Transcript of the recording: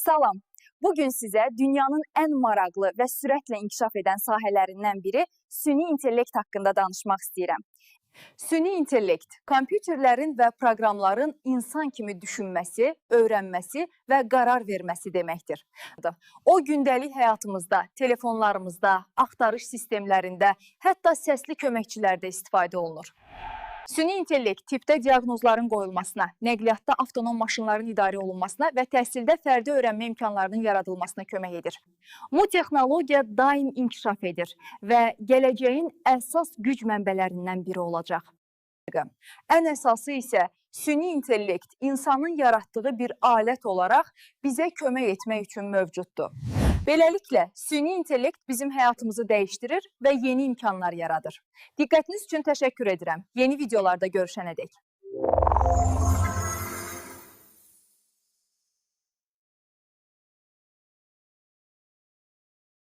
Salam. Bugün sizə dünyanın ən maraqlı və sürətlə inkişaf edən sahələrindən biri süni intellekt haqqında danışmaq istəyirəm. Süni intellekt, kompüterlərin və proqramların insan kimi düşünməsi, öyrənməsi və qərar verməsi deməkdir. O gündəlik həyatımızda, telefonlarımızda, axtarış sistemlərində, hətta səsli köməkçilərdə istifadə olunur. Süni intellekt tipdə diaqnozların qoyulmasına, nəqliyyatda avtonom maşınların idarə olunmasına və təhsildə fərdi öyrənmə imkanlarının yaradılmasına kömək edir. Bu texnologiya daim inkişaf edir və gələcəyin əsas güc mənbələrindən biri olacaq. Ən əsası isə süni intellekt insanın yaratdığı bir alət olaraq bizə kömək etmək üçün mövcuddur. Beləliklə, süni intellekt bizim həyatımızı dəyişdirir və yeni imkanlar yaradır. Diqqətiniz üçün təşəkkür edirəm. Yeni videolarda görüşənədək.